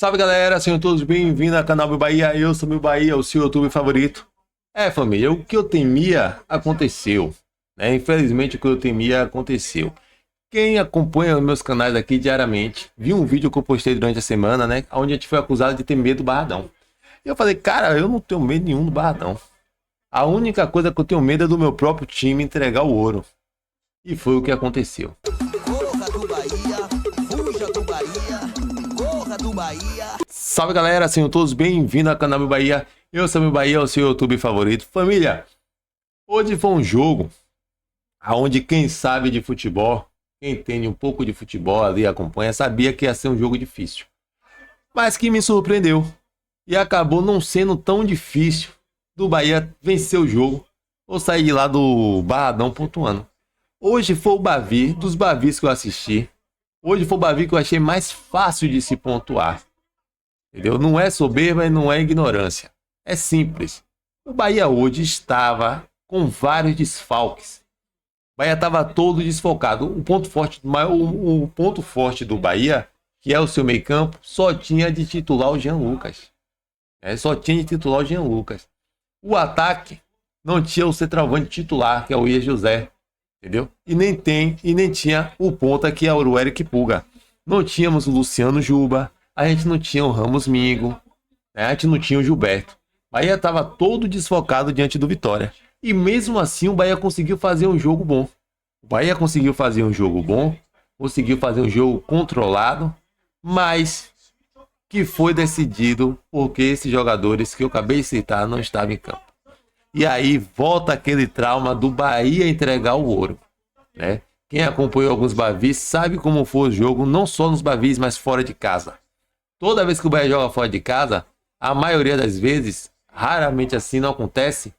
Salve galera, sejam todos bem-vindos ao canal Meu Bahia. Eu sou Meu Bahia, o seu YouTube favorito. Família, o que eu temia aconteceu, né? Infelizmente o que eu temia aconteceu. Quem acompanha os meus canais aqui diariamente viu um vídeo que eu postei durante a semana, né? Onde a gente foi acusado de ter medo do Barradão. E eu falei, cara, eu não tenho medo nenhum do Barradão. A única coisa que eu tenho medo é do meu próprio time entregar o ouro. E foi o que aconteceu. Corra do Bahia, fuja do Bahia, corra do Bahia. Salve galera, sejam todos bem-vindos ao canal Meu Bahia. Eu sou Meu Bahia, o seu YouTube favorito. Família, hoje foi um jogo onde quem sabe de futebol, quem entende um pouco de futebol ali, acompanha, sabia que ia ser um jogo difícil. Mas que me surpreendeu. E acabou não sendo tão difícil do Bahia vencer o jogo ou sair de lá do Barradão pontuando. Hoje foi o Bavi, dos Bavis que eu assisti. Hoje foi o Bavi que eu achei mais fácil de se pontuar. Entendeu? Não é soberba e não é ignorância. É simples. O Bahia hoje estava com vários desfalques. O Bahia estava todo desfocado. O ponto forte do Bahia, que é o seu meio campo, só tinha de titular o Jean Lucas. Só tinha de titular o Jean Lucas. O ataque não tinha o centroavante titular, que é o Ian José. Entendeu? E nem tinha o ponta, que é o Eric Puga. Não tínhamos o Luciano Juba. A gente não tinha o Ramos Mingo. Né? A gente não tinha o Gilberto. O Bahia estava todo desfocado diante do Vitória. E mesmo assim o Bahia conseguiu fazer um jogo bom. O Bahia conseguiu fazer um jogo bom. Conseguiu fazer um jogo controlado. Mas que foi decidido porque esses jogadores que eu acabei de citar não estavam em campo. E aí volta aquele trauma do Bahia entregar o ouro, né? Quem acompanhou alguns Bavis sabe como foi o jogo, não só nos Bavis, mas fora de casa. Toda vez que o Bahia joga fora de casa, a maioria das vezes, raramente assim não acontece,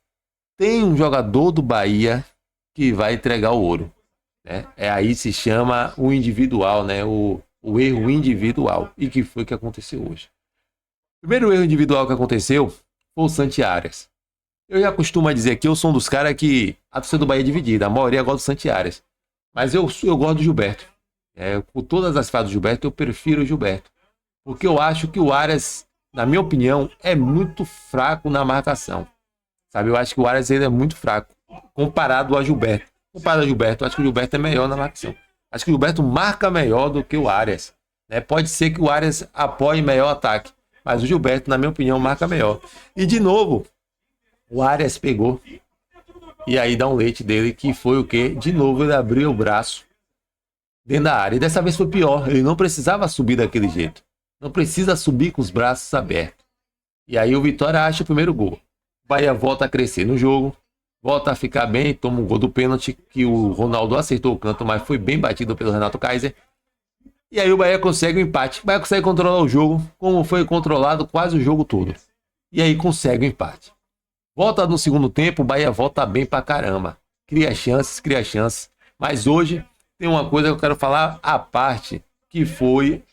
tem um jogador do Bahia que vai entregar o ouro, né? Aí se chama o individual, né? O erro individual. E que foi que aconteceu hoje? O primeiro erro individual que aconteceu foi o Santi Arias. Eu já costumo dizer que eu sou um dos caras que a torcida do Bahia é dividida. A maioria gosta do Santi Arias. Mas eu gosto do Gilberto. Por todas as fases do Gilberto, eu prefiro o Gilberto. Porque eu acho que o Arias, na minha opinião, é muito fraco na marcação. Sabe? Eu acho que o Arias ele é muito fraco. Comparado ao Gilberto. Comparado ao Gilberto, eu acho que o Gilberto é melhor na marcação. Acho que o Gilberto marca melhor do que o Arias. Pode ser que o Arias apoie melhor o ataque. Mas o Gilberto, na minha opinião, marca melhor. E de novo, o Arias pegou e aí dá um leite dele, que foi o quê? De novo ele abriu o braço dentro da área. E dessa vez foi pior, ele não precisava subir daquele jeito. Não precisa subir com os braços abertos. E aí o Vitória acha o primeiro gol. O Bahia volta a crescer no jogo, volta a ficar bem, toma um gol do pênalti, que o Ronaldo acertou o canto, mas foi bem batido pelo Renato Kaiser. E aí o Bahia consegue o empate. O Bahia consegue controlar o jogo, como foi controlado quase o jogo todo. E aí consegue o empate. Volta no segundo tempo, o Bahia volta bem pra caramba. Cria chances. Mas hoje tem uma coisa que eu quero falar à parte, que foi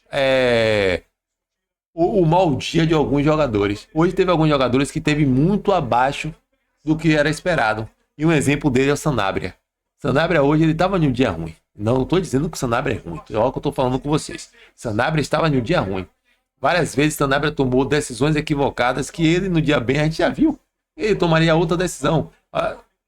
o mau dia de alguns jogadores. Hoje teve alguns jogadores que teve muito abaixo do que era esperado. E um exemplo dele é o Sanabria. Sanabria hoje ele estava em um dia ruim. Não estou dizendo que o Sanabria é ruim. Olha o que eu estou falando com vocês. Sanabria estava em um dia ruim. Várias vezes Sanabria tomou decisões equivocadas que ele no dia bem a gente já viu. Ele tomaria outra decisão.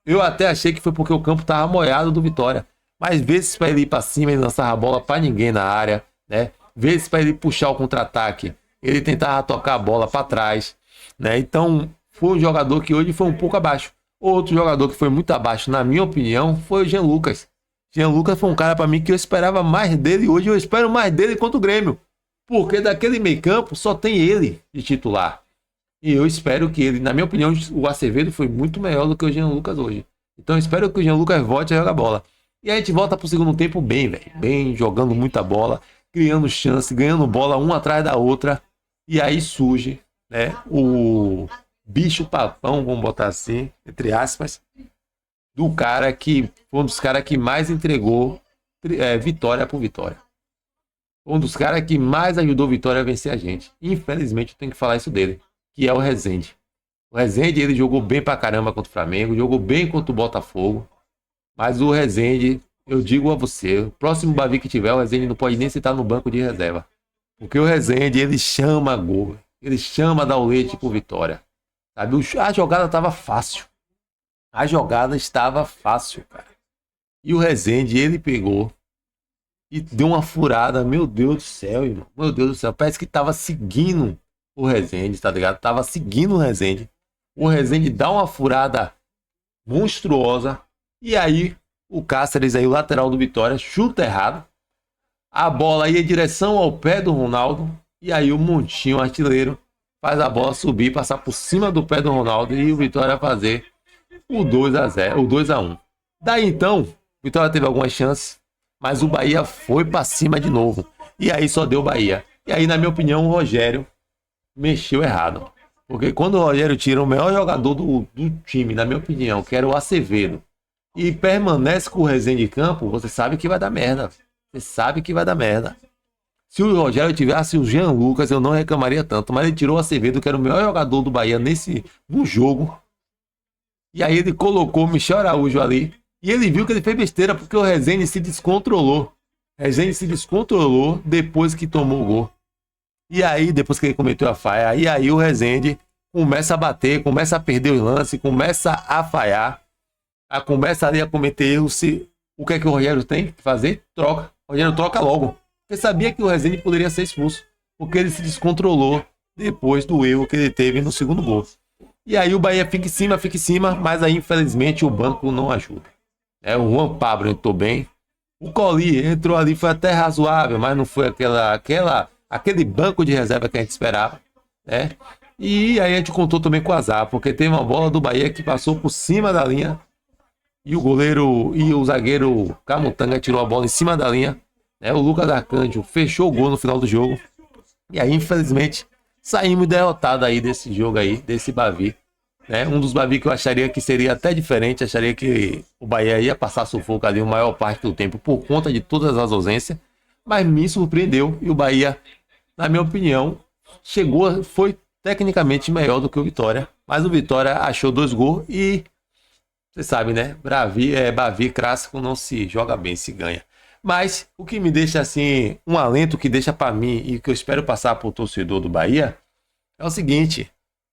Eu até achei que foi porque o campo estava molhado do Vitória. Mas vezes para ele ir para cima, ele lançava a bola para ninguém na área, né? Vezes para ele puxar o contra-ataque, ele tentava tocar a bola para trás, né? Então, foi um jogador que hoje foi um pouco abaixo. Outro jogador que foi muito abaixo, na minha opinião, foi o Jean Lucas. Jean Lucas foi um cara para mim que eu esperava mais dele. Hoje eu espero mais dele contra o Grêmio. Porque daquele meio campo só tem ele de titular. E eu espero que ele, na minha opinião, o Acevedo foi muito melhor do que o Jean Lucas hoje. Então eu espero que o Jean Lucas volte a jogar bola. E a gente volta pro segundo tempo bem, velho. Bem, jogando muita bola, criando chance, ganhando bola uma atrás da outra. E aí surge, né, o bicho papão, vamos botar assim, entre aspas, do cara que foi um dos caras que mais entregou vitória por Vitória. Um dos caras que mais ajudou o Vitória a vencer a gente. Infelizmente eu tenho que falar isso dele, que é o Rezende. O Rezende, ele jogou bem pra caramba contra o Flamengo, jogou bem contra o Botafogo, mas o Rezende, eu digo a você, o próximo Bavi que tiver, o Rezende não pode nem sentar no banco de reserva, Porque o Rezende, ele chama gol. Ele chama dar o leite por Vitória. Sabe? A jogada estava fácil. A jogada estava fácil, cara. E o Rezende, ele pegou e deu uma furada. Meu Deus do céu, irmão. Meu Deus do céu. Parece que tava seguindo o Rezende, tá ligado? Tava seguindo o Rezende. O Rezende dá uma furada monstruosa. E aí, o Cáceres, aí, o lateral do Vitória, chuta errado. A bola ia em direção ao pé do Ronaldo. E aí, o Montinho, artilheiro, faz a bola subir, passar por cima do pé do Ronaldo. E o Vitória fazer o 2-0, o 2-1. Daí, então, o Vitória teve algumas chances. Mas o Bahia foi pra cima de novo. E aí, só deu Bahia. E aí, na minha opinião, o Rogério mexeu errado. Porque quando o Rogério tira o melhor jogador do time, na minha opinião, que era o Acevedo, e permanece com o Rezende em campo, você sabe que vai dar merda. Você sabe que vai dar merda. Se o Rogério tivesse o Jean Lucas, eu não reclamaria tanto. Mas ele tirou o Acevedo, que era o melhor jogador do Bahia no jogo. E aí ele colocou o Michel Araújo ali. E ele viu que ele fez besteira, porque o Rezende se descontrolou. Rezende se descontrolou depois que tomou o gol. E aí, depois que ele cometeu a falha, e aí o Rezende começa a bater, começa a perder os lances, começa a falhar, começa ali a cometer erros. O que é que o Rogério tem que fazer? Troca. O Rogério troca logo. Porque sabia que o Rezende poderia ser expulso, porque ele se descontrolou depois do erro que ele teve no segundo gol. E aí o Bahia fica em cima, mas aí infelizmente o banco não ajuda. O Juan Pablo entrou bem. O Colli entrou ali, foi até razoável, mas não foi aquele banco de reserva que a gente esperava, né? E aí a gente contou também com o azar, porque teve uma bola do Bahia que passou por cima da linha e o goleiro e o zagueiro Camutanga tirou a bola em cima da linha, né? O Lucas Arcanjo fechou o gol no final do jogo. E aí, infelizmente, saímos derrotados aí desse jogo aí, desse Bavi, né? Um dos Bavi que eu acharia que seria até diferente, acharia que o Bahia ia passar sufoco ali a maior parte do tempo por conta de todas as ausências, mas me surpreendeu e o Bahia, na minha opinião, foi tecnicamente melhor do que o Vitória, mas o Vitória achou 2 gols e você sabe, né? Bavi clássico não se joga bem, se ganha. Mas o que me deixa assim, um alento que deixa para mim e que eu espero passar pro torcedor do Bahia é o seguinte: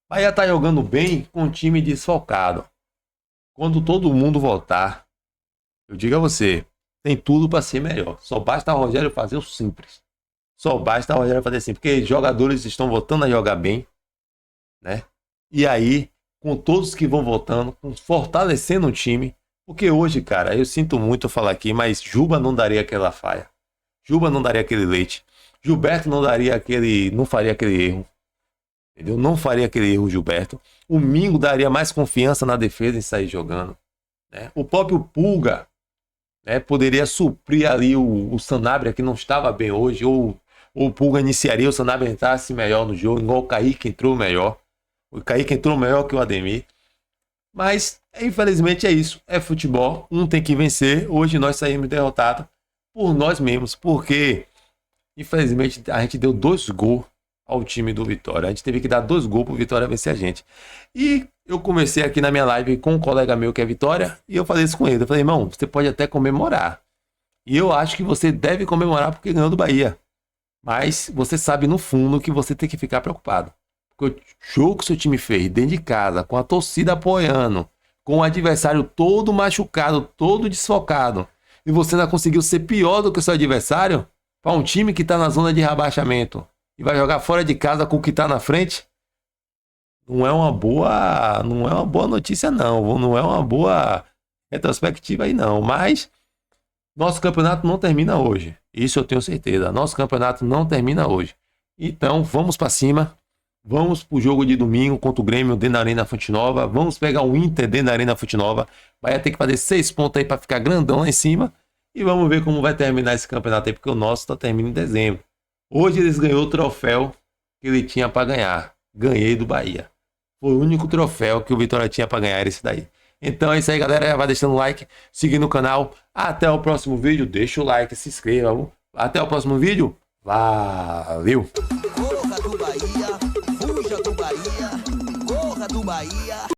o Bahia tá jogando bem com o time desfalcado. Quando todo mundo voltar, eu digo a você, tem tudo para ser melhor. Só basta o Rogério fazer o simples. Só basta o Rogério fazer assim, porque jogadores estão voltando a jogar bem, né? E aí, com todos que vão voltando, fortalecendo o time, porque hoje, cara, eu sinto muito falar aqui, mas Juba não daria aquela falha. Juba não daria aquele leite. Gilberto não faria aquele erro. Entendeu? Não faria aquele erro, Gilberto. O Mingo daria mais confiança na defesa em sair jogando, né? O próprio Pulga, né, poderia suprir ali o Sanabria, que não estava bem hoje, ou o Pulga iniciaria, o Sanabria entrasse melhor no jogo, igual o Kaique entrou melhor. O Kaique entrou melhor que o Ademir. Mas, infelizmente, é isso. É futebol. Um tem que vencer. Hoje nós saímos derrotados por nós mesmos. Porque, infelizmente, a gente deu 2 gols ao time do Vitória. A gente teve que dar 2 gols para o Vitória vencer a gente. E eu comecei aqui na minha live com um colega meu que é Vitória. E eu falei isso com ele. Eu falei, irmão, você pode até comemorar. E eu acho que você deve comemorar porque ganhou do Bahia. Mas você sabe no fundo que você tem que ficar preocupado. Porque o jogo que o seu time fez dentro de casa, com a torcida apoiando, com o adversário todo machucado, todo desfocado, e você ainda conseguiu ser pior do que o seu adversário, para um time que está na zona de rebaixamento e vai jogar fora de casa com o que está na frente, não é uma boa notícia não, não é uma boa retrospectiva aí não, mas nosso campeonato não termina hoje, isso eu tenho certeza, nosso campeonato não termina hoje, então vamos para cima. Vamos pro jogo de domingo contra o Grêmio dentro da Arena Fonte Nova. Vamos pegar o Inter dentro da Arena Fonte Nova. Vai ter que fazer 6 pontos aí para ficar grandão lá em cima. E vamos ver como vai terminar esse campeonato aí, porque o nosso tá terminando em dezembro. Hoje eles ganhou o troféu que ele tinha para ganhar. Ganhei do Bahia. Foi o único troféu que o Vitória tinha para ganhar, esse daí. Então é isso aí, galera. Vai deixando o like, seguindo o canal. Até o próximo vídeo. Deixa o like, se inscreva. Até o próximo vídeo. Valeu!